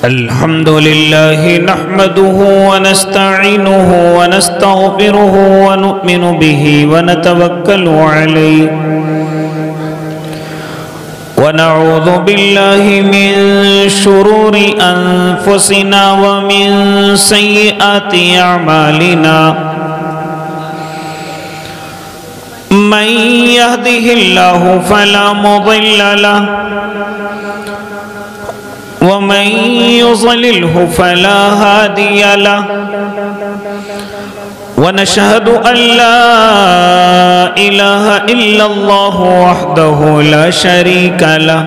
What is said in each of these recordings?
الحمد لله نحمده ونستعينه ونستغفره ونؤمن به ونتوكل عليه ونعوذ بالله من شرور أنفسنا ومن سيئات أعمالنا من يهده الله فلا مضل له ومن يضلله فلا هادي له ونشهد أن لا إله إلا الله وحده لا شريك له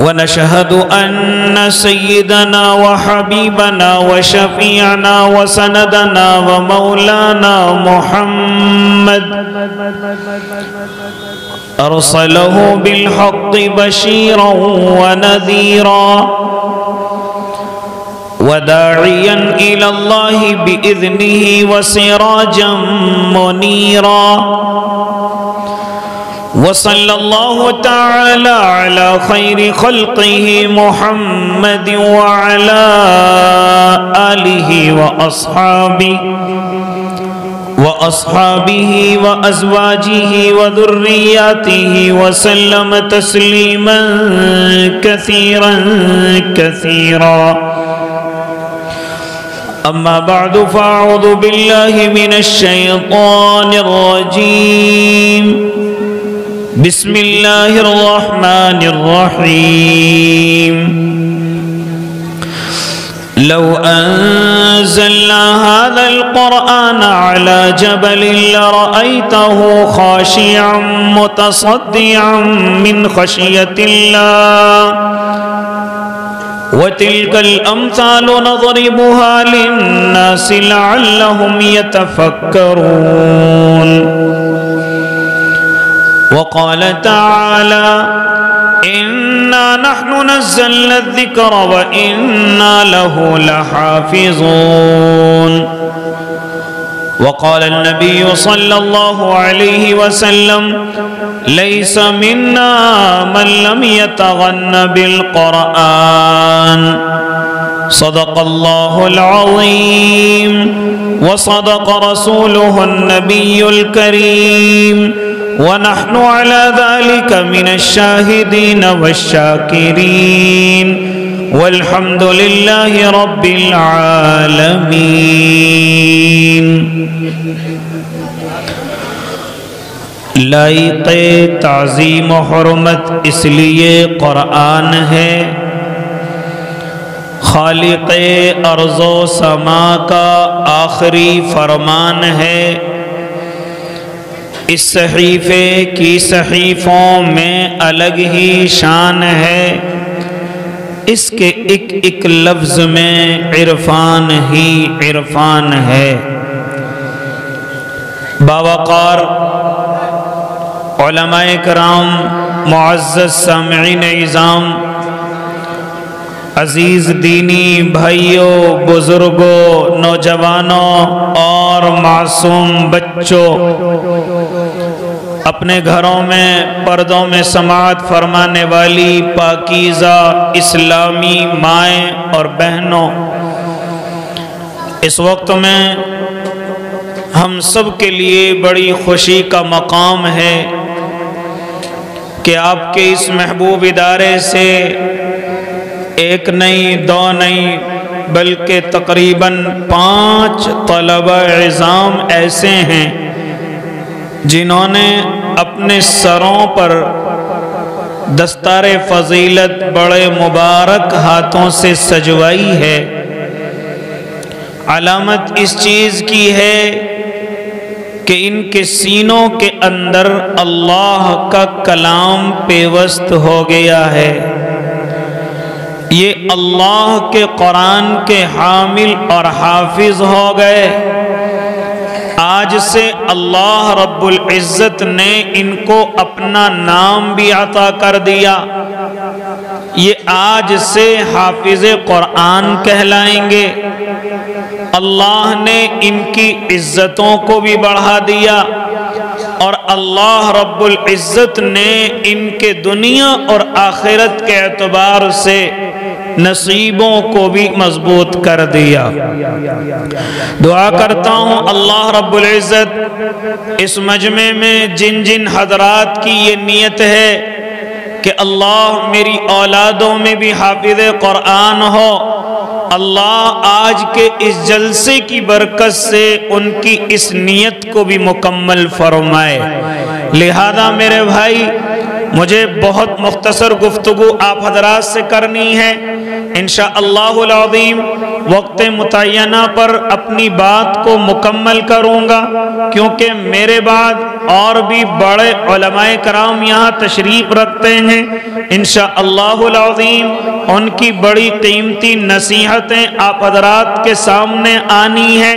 ونشهد أن سيدنا وحبيبنا وشفيعنا وسندنا ومولانا محمد أرسله بالحق بشيرا ونذيرا وداعيا إلى الله بإذنه وسراجا منيرا وصلى الله تعالى على خير خلقه محمد وعلى آله وأصحابه وأزواجه وذرياته وسلم تسليما كثيرا كثيرا أما بعد فأعوذ بالله من الشيطان الرجيم بسم الله الرحمن الرحيم لو أنزلنا هذا القرآن على جبل لرأيته خاشعا متصدعا من خشية الله وتلك الأمثال نضربها للناس لعلهم يتفكرون وقال تعالى إنا نحن نزلنا الذكر وإنا له لحافظون وقال النبي صلى الله عليه وسلم ليس منا من لم يتغن بالقرآن صدق الله العظيم وصدق رسوله النبي الكريم ونحن على ذلك من الشاهدين والشاكرين والحمد لله رب العالمين لائق تعظیم و حرمت اس لیے قرآن ہے خالق ارض و سما کا آخری فرمان ہے اس صحیفے کی صحیفوں میں الگ ہی شان ہے اس کے ایک ایک لفظ میں عرفان ہی عرفان ہے باوقار علماء کرام معزز سامعین اعظام عزیز دینی بھائیوں بزرگوں نوجوانوں اور معصوم بچوں اپنے گھروں میں پردوں میں سماعت فرمانے والی پاکیزہ اسلامی مائیں اور بہنوں اس وقت میں ہم سب کے لیے بڑی خوشی کا مقام ہے کہ آپ کے اس محبوب ادارے سے ایک نہیں دو نہیں بلکہ تقریباً 5 طلبہ عظام ایسے ہیں جنہوں نے اپنے سروں پر دستار فضیلت بڑے مبارک ہاتھوں سے سجوائی ہے علامت اس چیز کی ہے کہ ان کے سینوں کے اندر اللہ کا کلام پیوست ہو گیا ہے یہ اللہ کے قرآن کے حامل اور حافظ ہو گئے آج سے اللہ رب العزت نے ان کو اپنا نام بھی عطا کر دیا یہ آج سے حافظ قرآن کہلائیں گے اللہ نے ان کی عزتوں کو بھی بڑھا دیا اور اللہ رب العزت نے ان کے دنیا اور آخرت کے اعتبار سے نصیبوں کو بھی مضبوط کر دیا۔ دعا کرتا ہوں اللہ رب العزت اس مجمع میں جن جن حضرات کی یہ نیت ہے کہ اللہ میری اولادوں میں بھی حافظ قرآن ہو، اللہ آج کے اس جلسے کی برکت سے ان کی اس نیت کو بھی مکمل فرمائے۔ لہذا میرے بھائی، مجھے بہت مختصر گفتگو آپ حضرات سے کرنی ہے۔ انشاءاللہ العظیم وقت متعینہ پر اپنی بات کو مکمل کروں گا، کیونکہ میرے بعد اور بھی بڑے علماء کرام یہاں تشریف رکھتے ہیں۔ انشاءاللہ العظیم ان کی بڑی قیمتی نصیحتیں آپ حضرات کے سامنے آنی ہیں۔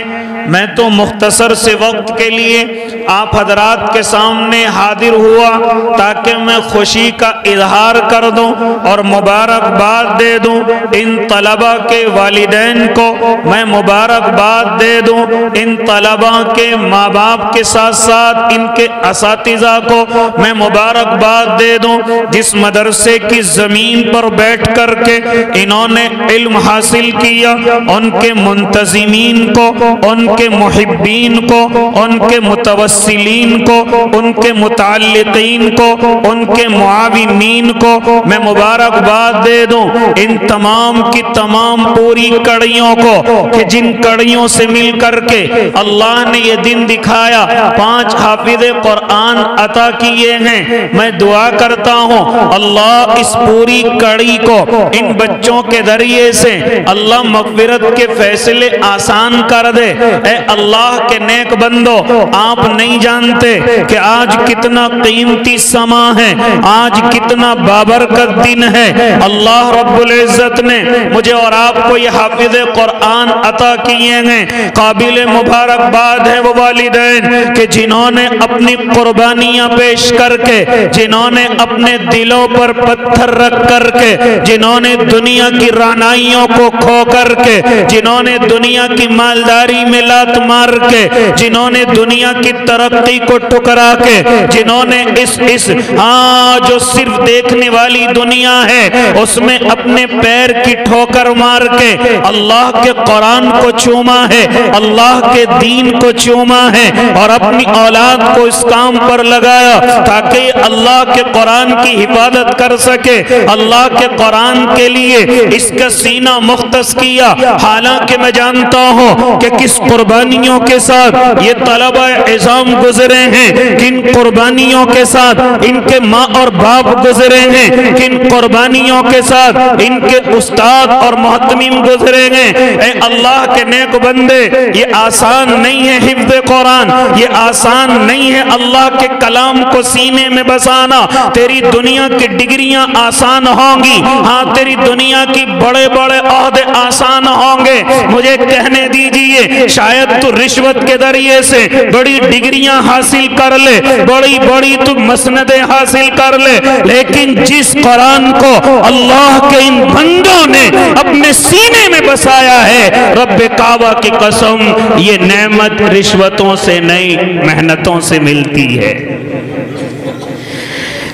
میں تو مختصر سے وقت کے لیے آپ حضرات کے سامنے حاضر ہوا تاکہ میں خوشی کا اظہار کر دوں اور مبارکباد دے دوں ان طلبہ کے والدین کو، میں مبارکباد دے دوں ان طلبہ کے ماں باپ کے ساتھ ساتھ ان کے اساتذہ کو میں مبارکباد دے دوں جس مدرسے کی زمین پر بیٹھ کر کے انہوں نے علم حاصل کیا۔ ان کے منتظمین کو، ان کے محبین کو، ان کے متوسلین کو، ان کے متعلقین کو، ان کے معاونین کو میں مبارکباد دے دوں، ان تمام کی تمام پوری کڑیوں کو کہ جن کڑیوں سے مل کر کے اللہ نے یہ دن دکھایا، 5 حافظ قرآن عطا کیے ہیں۔ میں دعا کرتا ہوں اللہ اس پوری کڑی کو ان بچوں کے ذریعے سے اللہ مغفرت کے فیصلے آسان کر دے۔ اے اللہ کے نیک بندو، آپ نہیں جانتے کہ آج کتنا قیمتی سما ہے، آج کتنا بابرکت دن ہے۔ اللہ رب العزت نے مجھے اور آپ کو یہ حافظ قرآن عطا کیے ہیں۔ قابل مبارکباد ہے وہ والدین کہ جنہوں نے اپنی قربانیاں پیش کر کے، جنہوں نے اپنے دلوں پر پتھر رکھ کر کے، جنہوں نے دنیا کی رعنائیوں کو کھو کر کے، جنہوں نے دنیا کی مالداری میں لات مار کے، جنہوں نے دنیا کی ترقی کو ٹکرا کے، جنہوں نے اس جو صرف دیکھنے والی دنیا ہے اس میں اپنے پیر کی ٹھوکر مار کے اللہ کے قرآن کو چوما ہے، اللہ کے دین کو چوما ہے اور اپنی اولاد کو اس کام پر لگایا تاکہ اللہ کے قرآن کی حفاظت کر سکے، اللہ کے قرآن کے لیے اس کا سینہ مختص کیا۔ حالانکہ میں جانتا ہوں کہ کس قربانیوں کے ساتھ یہ طلبہ عظام گزرے ہیں، کن قربانیوں کے ساتھ ان کے ماں اور باپ گزرے ہیں، کن قربانیوں کے ساتھ ان کے استاد اور محتمین گزرے ہیں۔ اے اللہ کے نیک بندے، یہ آسان نہیں ہے حفظ قرآن، یہ آسان نہیں ہے اللہ کے کلام کو سینے میں بسانا۔ تیری دنیا کی ڈگریاں آسان ہوں گی، ہاں تیری دنیا کی بڑے بڑے عہدے آسان ہوں گے۔ مجھے کہنے دیجئے شاید تو رشوت کے ذریعے سے بڑی ڈگریاں حاصل کر لے، بڑی بڑی تو مسندیں حاصل کر لے، لیکن جس قرآن کو اللہ کے ان بندوں نے اپنے سینے میں بسایا ہے، رب کعبہ کی قسم یہ نعمت رشوتوں سے نہیں محنتوں سے ملتی ہے۔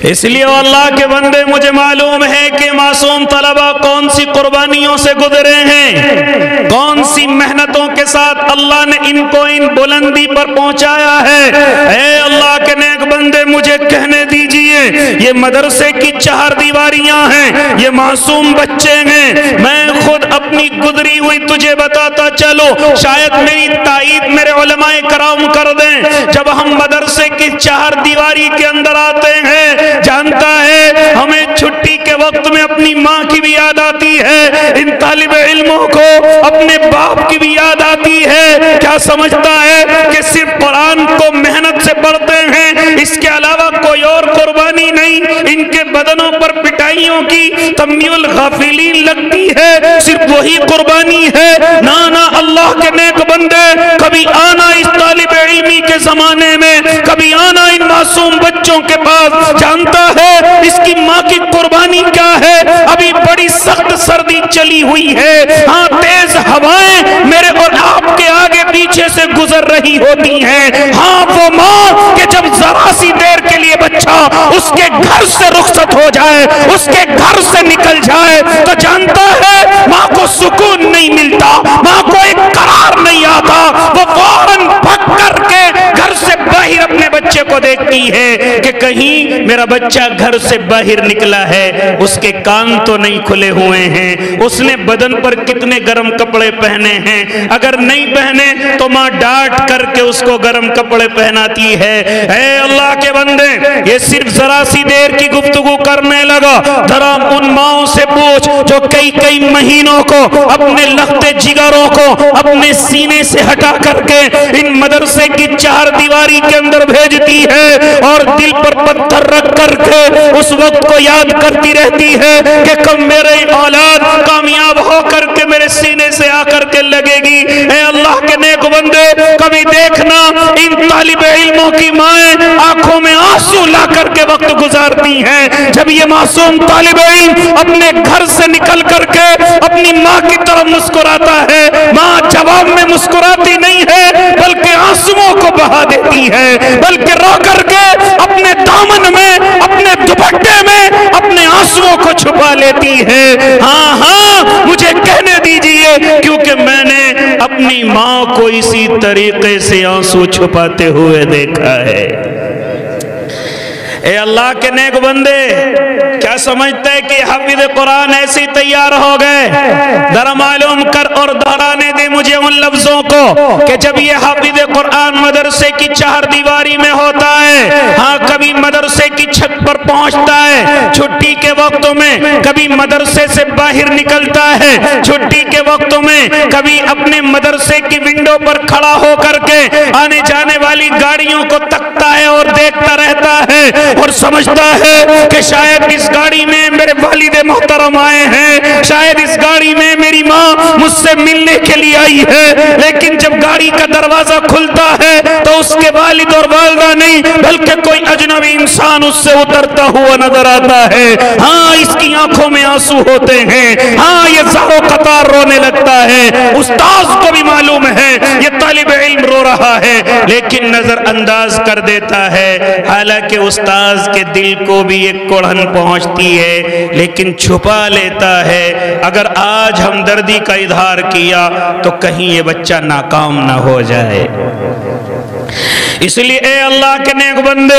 اس لیے اللہ کے بندے، مجھے معلوم ہے کہ معصوم طلبہ کون سی قربانیوں سے گزرے ہیں، کون سی محنتوں کے ساتھ اللہ نے ان کو ان بلندی پر پہنچایا ہے۔ اے اللہ کے نیک بندے، مجھے کہنے دیجئے یہ مدرسے کی 4 دیواریاں ہیں، یہ معصوم بچے ہیں۔ میں خود اپنی گزری ہوئی تجھے بتاتا چلو، شاید میری تائید میرے علماء کرام کر دیں۔ جب ہم مدرسے کی 4 دیواری کے اندر آتے ہیں، جانتا ہے ہمیں چھٹی کے وقت میں اپنی ماں کی بھی یاد آتی ہے، ان طالب علموں کو اپنے باپ کی بھی یاد آتی ہے۔ کیا سمجھتا ہے کہ صرف قرآن کو محنت سے پڑھتے ہیں، اس کے علاوہ کوئی اور قربانی نہیں؟ ان کے بدنوں پر پٹائیوں کی تمیع الغافلین لگتی ہے، صرف وہی قربانی ہے؟ نانا اللہ کے نیک بندے، کبھی آنا اس طالب علمی کے زمانے میں، کبھی آنا ان معصوم بچوں کے پاس، جانتا ہے اس کی ماں کی قربانی کیا ہے؟ ابھی بڑی سخت سردی چلی ہوئی ہے، ہاں تیز ہوائیں میرے اور آپ کے آگے پیچھے سے گزر رہی ہوتی ہیں، ہاں وہ ماں کہ جب ذرا کے گھر سے رخصت ہو جائے، اس کے گھر سے نکل جائے تو جانتا ہے ماں کو سکون نہیں ملتا، ماں کو ایک قرار نہیں آتا، وہ فوراً بھگ کر کے گھر سے باہر اپنے بچے کو دیکھتی ہے کہ کہیں میرا بچہ گھر سے باہر نکلا ہے، اس کے کان تو نہیں کھلے ہوئے ہیں، اس نے بدن پر کتنے گرم کپڑے پہنے ہیں، اگر نہیں پہنے تو ماں ڈانٹ کر کے اس کو گرم کپڑے پہناتی ہے۔ اے اللہ کے بندے، یہ صرف ذرا سی دیر کی گفتگو کرنے لگا، ذرا ان ماؤں سے پوچھ جو کئی مہینوں کو اپنے لخت جگروں کو اپنے سینے سے ہٹا کر کے ان مدرسے کی چار دیواری کے اندر بھیجتی ہے اور دل پر پتھر رکھ کر کے اس وقت کو یاد کرتی رہتی ہے کہ کب میرے اولاد کامیاب ہو کر کے میرے سینے سے آ کر کے لگے گی۔ اے اللہ کے نیک بندے، کبھی دیکھنا ان طالب علموں کی مائیں آنکھوں میں آنسو لا کر کے وقت گزارتی ہیں جب یہ معصوم طالب علم اپنے گھر سے نکل کر کے اپنی ماں کی طرف مسکراتا ہے، ماں جواب میں مسکراتی نہیں ہے بلکہ آنسوؤں کو بہا دیتی ہے، بلکہ رو کر کے اپنے دامن میں اپنے دوپٹے میں اپنے آنسوؤں کو چھپا لیتی ہے۔ ہاں مجھے کہنے دیجئے، کیونکہ میں نے اپنی ماں کو اسی طریقے سے آنسو چھپاتے ہوئے دیکھا ہے۔ اے اللہ کے نیک بندے، کیا سمجھتے ہیں کہ حافظ قرآن ایسی تیار ہو گئے؟ ذرا معلوم کر اور دہرانے دے مجھے ان لفظوں کو کہ جب یہ حافظ قرآن مدرسے کی چار دیواری میں ہوتا ہے، ہاں کبھی مدرسے کی چھت پر پہنچتا ہے چھٹی کے وقتوں میں، کبھی مدرسے سے باہر نکلتا ہے چھٹی کے وقتوں میں، کبھی اپنے مدرسے کی ونڈو پر کھڑا ہو کر کے آنے جانے والی گاڑیوں کو تکتا ہے اور دیکھتا رہتا ہے اور سمجھتا ہے کہ شاید اس گاڑی میں میرے والد محترم آئے ہیں، شاید اس گاڑی میں میری ماں مجھ سے ملنے کے لیے آئی ہے، لیکن جب گاڑی کا دروازہ کھلتا ہے تو اس کے والد اور والدہ نہیں بلکہ کوئی اجنبی انسان اس سے اترتا ہوا نظر آتا ہے۔ ہاں اس کی آنکھوں میں آنسو ہوتے ہیں، ہاں یہ زارو قطار رونے لگتا ہے، استاذ کو بھی معلوم ہے یہ طالب علم رو رہا ہے لیکن نظر انداز کر دیتا ہے، حالانکہ استاذ کے دل کو بھی ایک کوڑھن پہنچتی ہے لیکن چھپا لیتا ہے، اگر آج ہمدردی کا اظہار کیا تو کہیں یہ بچہ ناکام نہ ہو جائے۔ اس لیے اے اللہ کے نیک بندے،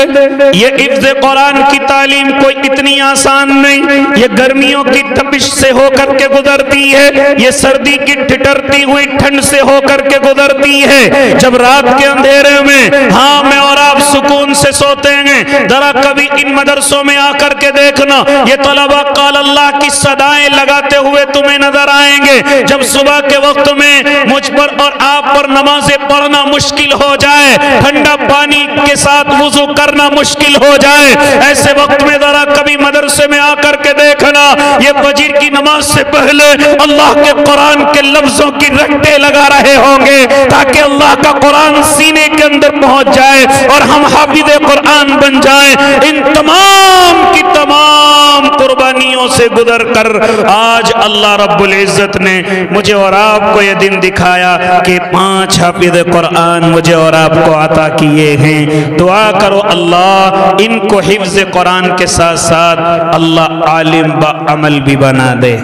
یہ حفظ قرآن کی تعلیم کوئی اتنی آسان نہیں، یہ گرمیوں کی تپش سے ہو کر کے گزرتی ہے، یہ سردی کی ٹھٹرتی ہوئی ٹھنڈ سے ہو کر کے گزرتی ہے، جب رات کے اندھیرے میں ہاں میں اور آپ سکون سے سوتے ہیں، ذرا کبھی ان مدرسوں میں آ کر کے دیکھنا، یہ طلبہ قال اللہ کی صدائیں لگاتے ہوئے تمہیں نظر آئیں گے، جب صبح کے وقت میں مجھ پر اور آپ پر نمازیں پڑھنا مشکل ہو جائے، ٹھنڈا پانی کے ساتھ وضو کرنا مشکل ہو جائے، ایسے وقت میں ذرا کبھی مدرسے میں آ کر کے دیکھنا، یہ فجر کی نماز سے پہلے اللہ کے قرآن کے لفظوں کی رٹے لگا رہے ہوں گے تاکہ اللہ کا قرآن سینے کے اندر پہنچ جائے اور ہم حافظ قرآن بن جائیں۔ ان تمام کی تمام قربانیوں سے گزر کر آج اللہ رب العزت نے مجھے اور آپ کو یہ دن دکھایا کہ 5 حافظ قرآن مجھے اور آپ کو عطا کیے ہیں۔ دعا کرو اللہ ان کو حفظ قرآن کے ساتھ ساتھ اللہ عالم با عمل بھی بنا دے،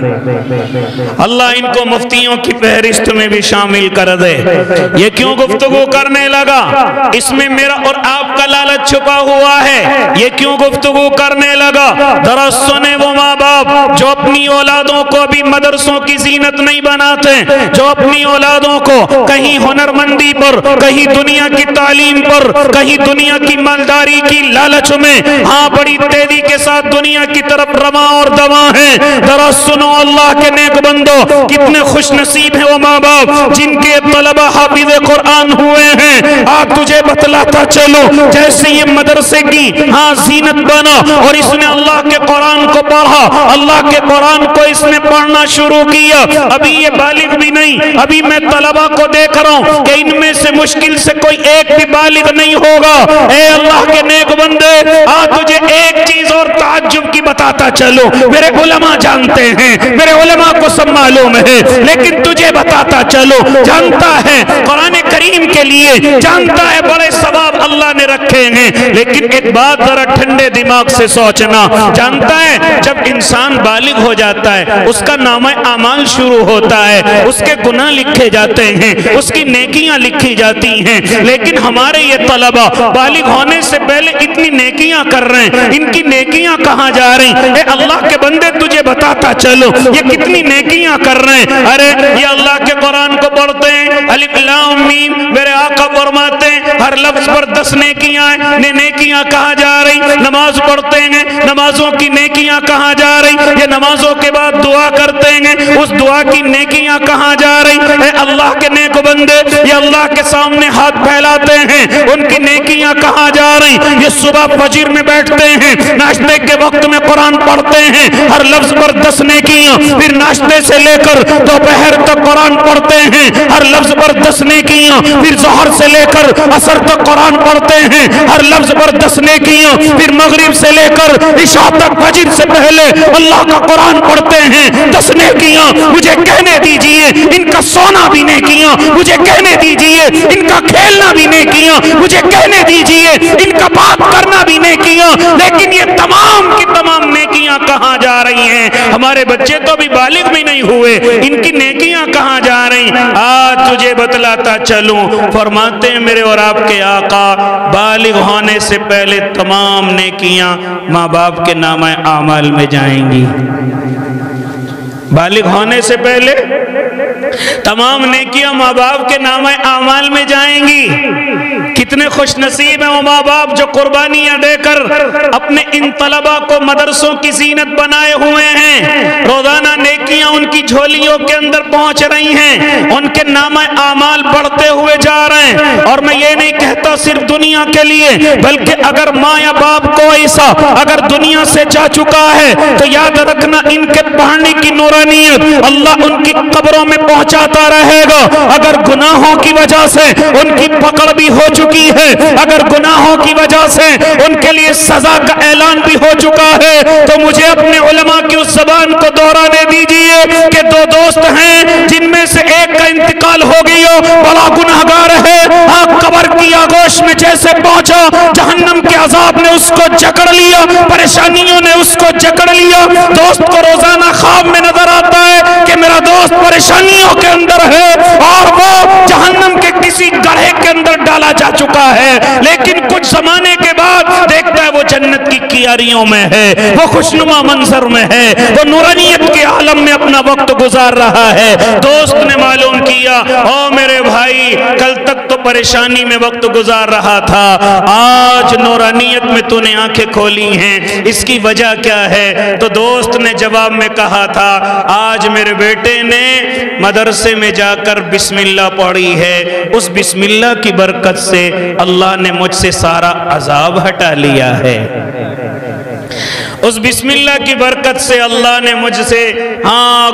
اللہ ان کو مفتیوں کی فہرست میں بھی شامل کر دے۔ یہ کیوں گفتگو کرنے لگا؟ اس میں میرا اور آپ کا لالچ چھپا ہوا ہے۔ یہ کیوں گفتگو کرنے لگا؟ درست سنے وہ ماں باپ جو اپنی اولادوں کو بھی مدرسوں کی زینت نہیں بناتے، جو اپنی اولادوں کو کہیں ہنرمندی پر، کہیں دنیا کی تعلیم پر، کہیں دنیا کی مالداری کی لالچ میں ہاں بڑی تیزی کے ساتھ دنیا کی طرف رواں اور دواں ہیں۔ درست سنو اللہ کے نیک بندو، کتنے خوش نصیب ہیں وہ ماں باپ جن کے طلبہ حافظ قرآن ہوئے ہیں۔ آج تجھے بتلاتا چلو، جیسے یہ مدرسے کی ہاں زینت بنا اور اس نے اللہ کے قرآن کو پڑھا، اللہ کے قرآن کو اس نے پڑھنا شروع کیا، ابھی یہ بالغ بھی نہیں، ابھی میں طلبہ کو دیکھ رہا ہوں کہ ان میں سے مشکل سے کوئی ایک بھی بالغ نہیں ہوگا۔ اے اللہ کے نیک بندے، آج تجھے ایک چیز اور تعجب کی بتاتا چلوں، میرے علماء جانتے ہیں، میرے علماء کو سب معلوم ہے، لیکن تجھے بتاتا چلو، جانتا ہے قرآن کریم کے لیے، جانتا ہے بڑے ثواب اللہ نے رکھے ہیں، لیکن ایک بات ذرا ٹھنڈے دماغ سے سوچنا، جانتا ہے جب انسان بالغ ہو جاتا ہے اس کا نامہ اعمال شروع ہوتا ہے، اس کے گناہ لکھے جاتے ہیں، اس کی نیکیاں لکھی جاتی ہیں، لیکن ہمارے یہ طلبہ بالغ ہونے سے پہلے اتنی نیکیاں کر رہے ہیں، ان کی نیکیاں کہاں جا رہی؟ اے اللہ کے بندے تجھے بتاتا چلو یہ کتنی نیکیاں کر رہے ہیں۔ ارے یہ اللہ کے قرآن کو پڑھتے ہیں، الف لام میم، میرے آقا فرماتے ہیں ہر لفظ پر 10 نیکیاں ہیں، نیکیاں کہاں جا رہی؟ نماز پڑھتے ہیں، نمازوں کی نیکیاں کہاں جا رہی؟ یہ نمازوں کے بعد دعا کرتے ہیں، اس دعا کی نیکیاں کہاں جا رہی؟ اے اللہ کے نیک بندے یہ اللہ کے سامنے ہاتھ پھیلاتے ہیں، ان کی نیکیاں کہاں جا رہی؟ یہ صبح فجر میں بیٹھتے ہیں، ناشتے کے وقت میں قرآن پڑھتے ہیں، ہر لفظ پر 10 نیکیاں، پھر ناشتے سے لے کر دوپہر تک قرآن پڑھتے ہیں، ہر لفظ پر 10 نیکیاں، پھر ظہر سے لے کر عصر تک قرآن پڑھتے ہیں، ہر لفظ پر 10 نیکیاں، پھر مغرب سے لے کر عشاء تک فجر سے پہلے اللہ کا قرآن پڑھتے ہیں، 10 نیکیاں۔ مجھے کہنے دیجئے ان کا سونا بھی نیکیاں، مجھے کہنے دیجئے ان کا کھیلنا بھی نیکیاں، مجھے کہنے دیجئے ان کا بات کرنا بھی نیکیاں، لیکن یہ تمام کی تمام نیکیاں کہاں جا رہی ہیں؟ ہمارے بچے تو بھی بالغ بھی نہیں ہوئے، ان کی نیکیاں کہاں جا رہی؟ آج تجھے بتلاتا چلوں، فرماتے ہیں میرے اور آپ کے آقا بالغ ہونے سے پہلے تمام نیکیاں ماں باپ کے نامہ اعمال میں جائیں گی۔ بالغ ہونے سے پہلے تمام نیکیاں ماں باپ کے نامہ اعمال میں جائیں گی۔ کتنے خوش نصیب ہیں وہ ماں باپ جو قربانیاں دے کر اپنے ان طلبہ کو مدرسوں کی زینت بنائے ہوئے ہیں، روزانہ نیکیاں ان کی جھولیوں کے اندر پہنچ رہی ہیں، ان کے نامہ اعمال بڑھتے ہوئے جا رہے ہیں۔ اور میں یہ نہیں کہتا صرف دنیا کے لیے، بلکہ اگر ماں یا باپ کو ایسا اگر دنیا سے جا چکا ہے تو یاد رکھنا ان کے پڑھنے کی نورانیت اللہ ان کی قبروں میں پہنچاتا رہے گا۔ اگر گناہوں کی وجہ سے ان کی پکڑ بھی ہو چکی ہے، اگر گناہوں کی وجہ سے ان کے لیے سزا کا اعلان بھی ہو چکا ہے، تو مجھے اپنے علماء کی اس زبان کو دہرانے دیجئے کہ 2 دوست ہیں جن میں سے ایک کا انتقال ہو گیا، بڑا گناہگار ہے، قبر کی آغوش میں جیسے پہنچا جہنم کے عذاب نے اس کو جکڑ لیا، پریشانیوں نے اس کو جکڑ لیا۔ دوست کو روزانہ خواب میں نظر آتا ہے کہ میرا دوست پریشانیوں کے اندر ہے اور وہ جہنم کے کسی گڑھے کے اندر ڈالا جا چکا ہے، لیکن کچھ زمانے کے بعد دیکھتا ہے وہ جنت کی کیاریوں میں ہے، وہ خوشنما منظر میں ہے، وہ نورانیت کے عالم میں اپنا وقت گزار رہا ہے۔ دوست نے معلوم کیا، او میرے بھائی کل تک تو پریشانی میں وقت گزار رہا تھا، آج نورانیت میں تو نے آنکھیں کھولی ہیں، اس کی وجہ کیا ہے؟ تو دوست نے جواب میں کہا تھا آج میرے بیٹے نے مدرسے میں جا کر بسم اللہ پڑھی ہے، اس بسم اللہ کی برکت سے اللہ نے مجھ سے سارا عذاب ہٹا لیا ہے، اس بسم اللہ کی برکت سے اللہ نے مجھ سے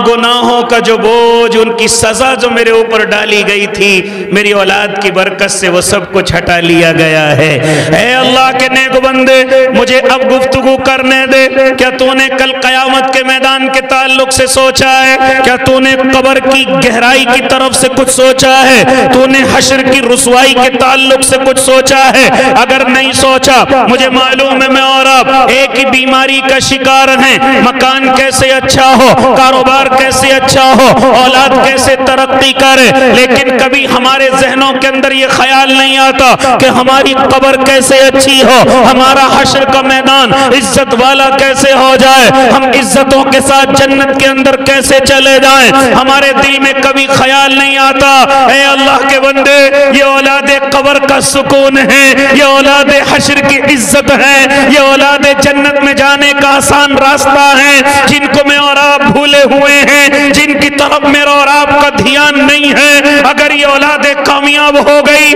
گناہوں کا جو بوجھ، ان کی سزا جو میرے اوپر ڈالی گئی تھی، میری اولاد کی برکت سے وہ سب کچھ ہٹا لیا گیا ہے۔ اے اللہ کے نیک بندے مجھے اب گفتگو کرنے دے، کیا تو نے کل قیامت کے میدان کے تعلق سے سوچا ہے؟ کیا تو نے قبر کی گہرائی کی طرف سے کچھ سوچا ہے؟ تو نے حشر کی رسوائی کے تعلق سے کچھ سوچا ہے؟ اگر نہیں سوچا، مجھے معلوم ہے میں اور آپ ایک ہی بیماری کا شکار ہیں، مکان کیسے اچھا ہو، کاروبار کیسے اچھا ہو، اولاد کیسے ترقی کرے، لیکن کبھی ہمارے ذہنوں کے اندر یہ خیال نہیں آتا کہ ہماری قبر کیسے اچھی ہو، ہمارا حشر کا میدان عزت والا کیسے ہو جائے، ہم عزتوں کے ساتھ جنت کے اندر کیسے چلے جائیں، ہمارے دل میں کبھی خیال نہیں آتا۔ اے اللہ کے بندے یہ اولاد قبر کا سکون ہے، یہ اولاد حشر کی عزت ہے، یہ اولاد جنت میں جانے کا آسان راستہ ہے، جن کو میں اور آپ بھولے ہوئے ہیں، جن کی طرف میرا اور آپ کا دھیان نہیں ہے۔ اگر یہ اولاد کامیاب ہو گئی،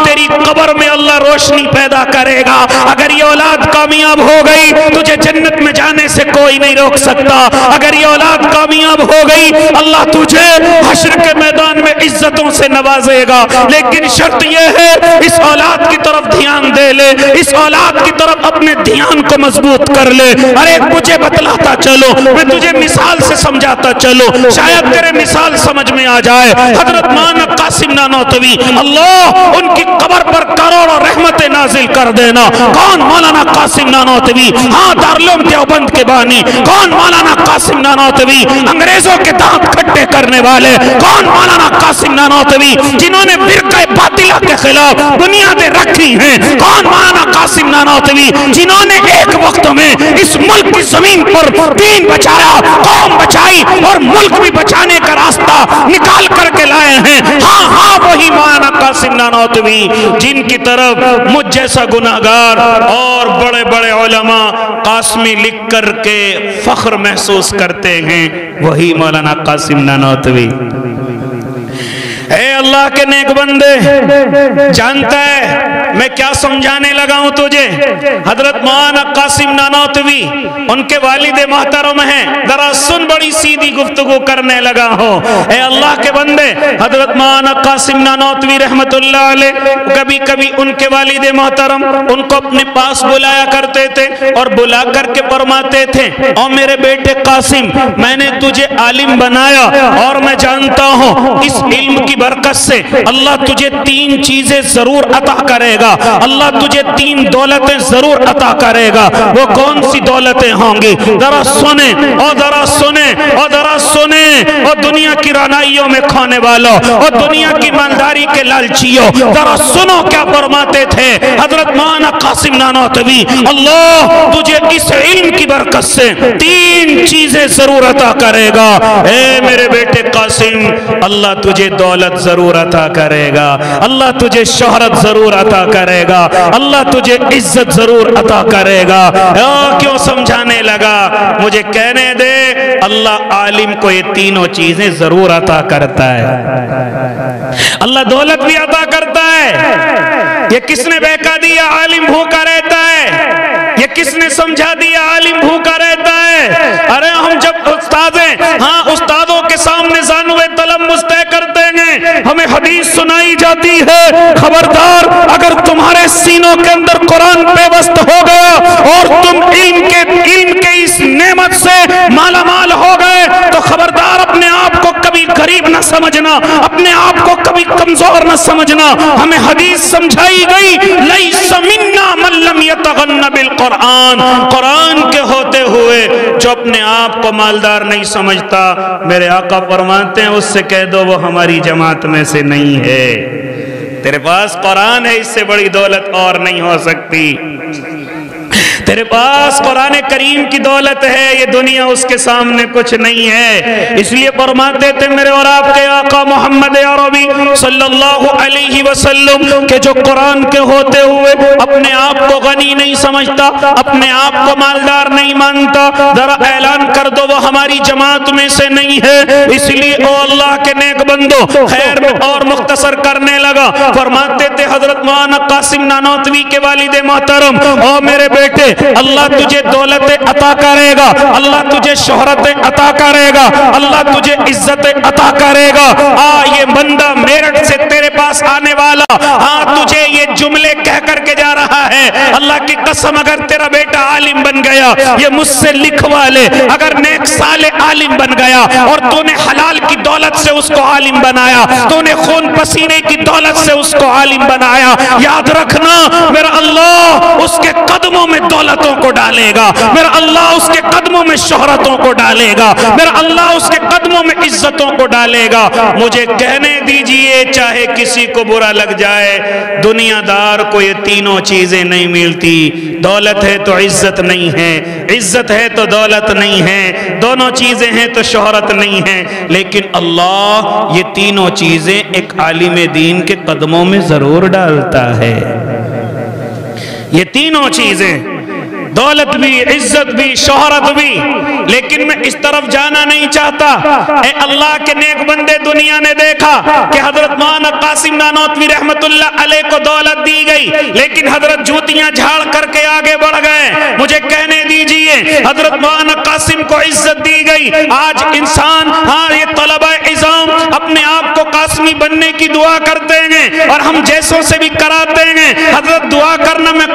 تیری قبر میں اللہ روشنی پیدا کرے گا۔ اگر یہ اولاد کامیاب ہو گئی، تجھے جنت میں جانے سے کوئی نہیں روک سکتا۔ اگر یہ اولاد کامیاب ہو گئی، اللہ تجھے حشر کے میدان میں عزتوں سے نوازے گا، لیکن شرط یہ ہے اس اولاد کی طرف دھیان دے لے، اس اولاد کی طرف اپنے دھیان کو مضبوط کر لے. ارے مجھے بتلاتا چلو, میں تجھے مثال سے سمجھاتا چلو, شاید تیرے مثال سمجھ میں آ جائے. حضرت مولانا قاسم نانوتوی, اللہ ان کی قبر پر کروڑوں رحمتیں نازل کر دینا. کون مولانا قاسم نانوتوی؟ ہاں, دارالعلوم دیوبند کے بانی. کون مولانا قاسم نانوتوی؟ انگریزوں کے دانت کھٹے کرنے والے. کون مولانا قاسم نانوتوی؟ جنہوں نے فرقہ باطلہ کے خلاف بنیادیں رکھی ہیں. کون مولانا قاسم نانوتوی؟ جنہوں نے ایک وقت میں اس ملک کی زمین پر دین بچایا, قوم بچائی, اور ملک بھی بچانے کا راستہ نکال کر کے لائے ہیں. ہاں وہی مولانا قاسم نانوتوی جن کی طرف مجھ جیسا گناہگار اور بڑے بڑے علماء قاسمی لکھ کر کے فخر محسوس کرتے ہیں, وہی مولانا قاسم نانوتوی. اے اللہ کے نیک بندے, جانتا ہے میں کیا سمجھانے لگا ہوں تجھے؟ حضرت مولانا قاسم نانوتوی ان کے والد محترم ہیں, ذرا سن, بڑی سیدھی گفتگو کرنے لگا ہوں. اے اللہ کے بندے, حضرت مولانا قاسم نانوتوی رحمت اللہ علیہ کبھی کبھی ان کے والد محترم ان کو اپنے پاس بلایا کرتے تھے اور بلا کر کے فرماتے تھے, اور میرے بیٹے قاسم, میں نے تجھے عالم بنایا اور میں جانتا ہوں اس علم کی برکت سے اللہ تجھے 3 چیزیں ضرور عطا کرے گا. اللہ تجھے 3 دولتیں ضرور عطا کرے گا. وہ کون سی دولتیں ہوں گی؟ ذرا سنیں اور ذرا سنیں اور ذرا سنیں, اور دنیا کی رعنائیوں میں کھونے والوں اور دنیا کی مالداری کے لالچیوں, ذرا سنو کیا فرماتے تھے حضرت مولانا قاسم نانوتوی. اللہ تجھے اس علم کی برکت سے 3 چیزیں ضرور عطا کرے گا. اے میرے بیٹے قاسم, اللہ تجھے دولت ضرور عطا کرے گا, اللہ تجھے شہرت ضرور عطا کرے گا, اللہ تجھے عزت ضرور عطا کرے گا. کیوں سمجھانے لگا؟ مجھے کہنے دے, اللہ عالم کو یہ تینوں چیزیں ضرور عطا کرتا ہے. اللہ دولت بھی عطا کرتا ہے. یہ کس نے بہکا دیا عالم بھوکا رہتا ہے؟ یہ کس نے سمجھا دیا عالم بھوکا رہتا ہے؟ ارے ہم جب استادوں کے سامنے زانوے تلمس طے کرتے ہیں, ہمیں حدیث سنائی جاتی ہے, خبردار اگر تمہارے سینوں کے اندر قرآن پیوست ہو گیا اور تم علم کے اس نعمت سے مالا مال ہو گئے, تو خبردار اپنے آپ کو کبھی غریب نہ سمجھنا, اپنے آپ کو کبھی کمزور نہ سمجھنا. ہمیں حدیث سمجھائی گئی, لیس منا من لم یتغن بالقرآن, قرآن کے ہوتے ہوئے جو اپنے آپ کو مالدار نہیں سمجھتا, میرے آقا فرماتے ہیں اس سے کہہ دو وہ ہماری جماعت میں سے نہیں ہے. تیرے پاس قرآن ہے, اس سے بڑی دولت اور نہیں ہو سکتی. تیرے پاس قرآن کریم کی دولت ہے, یہ دنیا اس کے سامنے کچھ نہیں ہے. اس لیے فرماتے تھے میرے اور آپ کے آقا محمد عربی صلی اللہ علیہ وسلم کہ جو قرآن کے ہوتے ہوئے اپنے آپ کو غنی نہیں سمجھتا, اپنے آپ کو مالدار نہیں مانتا, ذرا اعلان کر دو وہ ہماری جماعت میں سے نہیں ہے. اس لیے او اللہ کے نیک بندو, خیر میں اور مختصر کرنے لگا. فرماتے تھے حضرت مولانا قاسم نانوتوی کے والد محترم, او میرے بیٹے, اللہ تجھے دولت عطا کرے گا, اللہ تجھے شہرت عطا کرے گا, اللہ تجھے عزت عطا کرے گا. یہ بندہ میرٹھ سے تیرے پاس آنے والا تجھے یہ جملے کہہ کر کے جا رہا ہے, اللہ کی قسم اگر تیرا بیٹا عالم بن گیا, یہ مجھ سے لکھوا لے, اگر نیک صالح عالم بن گیا اور تو نے حلال کی دولت سے اس کو عالم بنایا, تو نے خون پسینے کی دولت سے اس کو عالم بنایا, یاد رکھنا میرا اللہ اس کے قدموں میں دولتوں کو ڈالے گا, میرا اللہ اس کے قدموں میں شہرتوں کو ڈالے گا, میرا اللہ اس کے قدموں میں عزتوں کو ڈالے گا. مجھے کہنے دیجئے, چاہے کسی کو برا لگ جائے, دنیا دار کو یہ تینوں چیزیں نہیں ملتی. دولت ہے تو عزت نہیں ہے, عزت ہے تو دولت نہیں ہے, دونوں چیزیں ہیں تو شہرت نہیں ہے. لیکن اللہ یہ تینوں چیزیں ایک عالم دین کے قدموں میں ضرور ڈالتا ہے. یہ تینوں چیزیں, دولت بھی, عزت بھی, شہرت بھی. لیکن میں اس طرف جانا نہیں چاہتا. اے اللہ کے نیک بندے, دنیا نے دیکھا کہ حضرت مولانا قاسم نانوتوی رحمت اللہ علیہ کو دولت دی گئی, لیکن حضرت جوتیاں جھاڑ کر کے آگے بڑھ گئے. مجھے کہنے دیجئے, حضرت مولانا قاسم کو عزت دی گئی. آج انسان, یہ طلبہ عظام اپنے آپ کو قاسمی بننے کی دعا کرتے ہیں اور ہم جیسوں سے بھی کراتے ہیں, حضرت دعا کرنا میں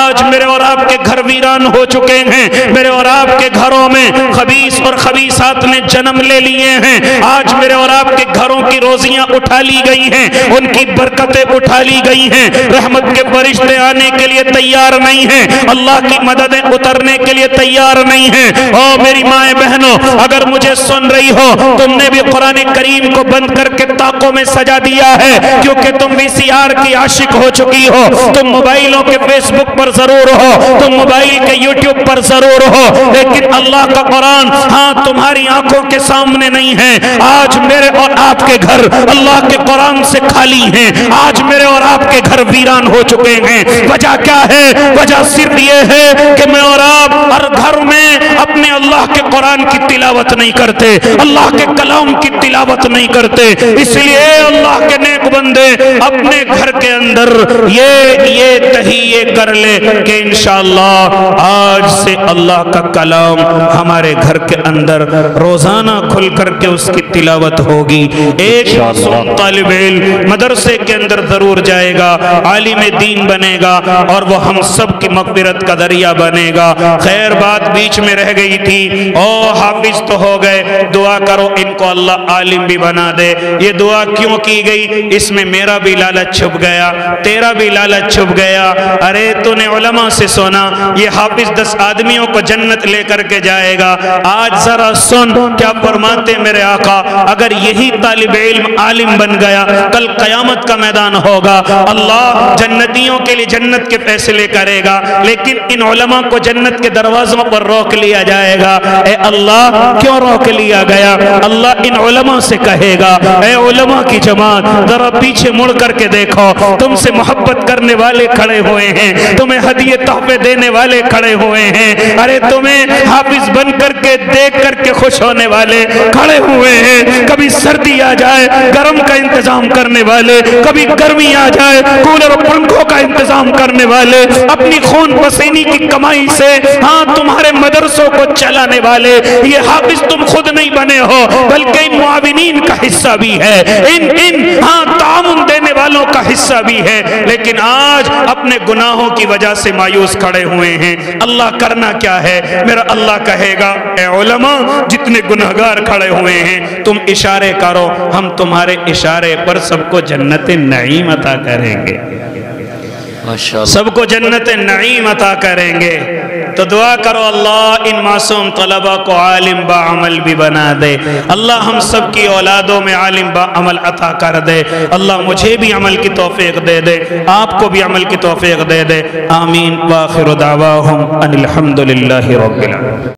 آج میرے اور آپ کے گھر ویران ہو چکے ہیں، میرے اور آپ کے گھروں میں خبیث اور خبیثات نے جنم لے لیے ہیں، آج میرے اور آپ کے گھروں کی روزیاں اٹھا لی گئی ہیں، ان کی برکتیں اٹھا لی گئی ہیں، رحمت کے فرشتے آنے کے لیے تیار نہیں ہیں، اللہ کی مددیں اترنے کے لیے تیار نہیں ہیں۔ او میری مائیں بہنوں، اگر مجھے سن رہی ہو، تم نے بھی قرآن کریم کو بند کر کے طاقوں میں سجا دیا ہے، کیونکہ تم وی سی آر کی عاشق ہو چکی ہو، تم موبائلوں کے فیس بک پر ضرور ہو، تم موبائل کے یوٹیوب پر ضرور ہو، لیکن اللہ کا قرآن ہاں تمہاری آنکھوں کے سامنے نہیں ہے۔ آج میرے اور آپ کے گھر اللہ کے قرآن سے خالی ہیں، آج میرے اور آپ کے گھر ویران ہو چکے ہیں۔ وجہ کیا ہے؟ وجہ صرف یہ ہے کہ میں اور آپ ہر گھر میں اپنے اللہ کے قرآن کی تلاوت نہیں کرتے، اللہ کے کلام کی تلاوت نہیں کرتے۔ اس لیے اللہ کے نیک بندے اپنے گھر کے اندر یہ تہیے کر لے کہ انشاءاللہ آج سے اللہ کا کلام ہمارے گھر کے اندر روزانہ کھل کر کے اس کی تلاوت ہوگی۔ ایک معصوم طالب علم مدرسے کے اندر ضرور جائے گا، عالم دین بنے گا، اور وہ ہم سب کی مغفرت کا ذریعہ بنے گا۔ خیر بات بیچ میں رہ گئی تھی، او حافظ تو ہو گئے، دعا کرو ان کو اللہ عالم بھی بنا دے۔ یہ دعا کیوں کی گئی؟ اس میں میرا بھی لالچ چھپ گیا، تیرا بھی لالچ چھپ گیا۔ ارے تو نے علماء سے سنا یہ حافظ 10 آدمیوں کو جنت لے کر کے جائے گا، آج ذرا سن کیا فرماتے میرے آقا، اگر یہی طالب علم عالم بن گیا، کل قیامت کا میدان ہوگا، اللہ جنتیوں کے لیے جنت کے فیصلے کرے گا، لیکن ان علماء کو جنت کے دروازوں پر روک لیا جائے گا۔ اے اللہ کیوں روک لیا گیا؟ اللہ ان علماء سے کہے گا، اے علماء کی جماعت ذرا پیچھے مڑ کر کے دیکھو، تم سے محبت کرنے والے کھڑے ہوئے ہیں، تمہیں ہدیے تحفے دینے والے کھڑے ہوئے ہیں، ارے تمہیں حافظ بن کر کے دیکھ کر کے خوش ہونے والے کھڑے ہوئے ہیں۔ کبھی سردی آ جائے گرم کا انتظام کرنے والے، کبھی گرمی آ جائے کولر اور پنکھوں کا انتظام کرنے والے، اپنی خون پسینے کی کمائی سے ہاں تمہارے مدرسوں کو چلانے والے، یہ حافظ تم خود نہیں بنے ہو بلکہ ان معاونین کا حصہ بھی ہے، ان ہاں تعاون دینے والوں کا حصہ بھی ہے، لیکن آج اپنے گناہوں کی وجہ سے مایوس کھڑے ہوئے ہیں۔ اللہ کرنا کیا ہے؟ میرا اللہ کہے گا اے علماء جتنے گنہگار کھڑے ہوئے ہیں تم اشارے کرو، ہم تمہارے اشارے پر سب کو جنت نعیم عطا کریں گے، سب کو جنت نعیم عطا کریں گے۔ تو دعا کرو اللہ ان معصوم طلبہ کو عالم با عمل بھی بنا دے، اللہ ہم سب کی اولادوں میں عالم با عمل عطا کر دے، اللہ مجھے بھی عمل کی توفیق دے دے، آپ کو بھی عمل کی توفیق دے دے، آمین۔ وآخر دعواہم ان الحمدللہ رب العالمین۔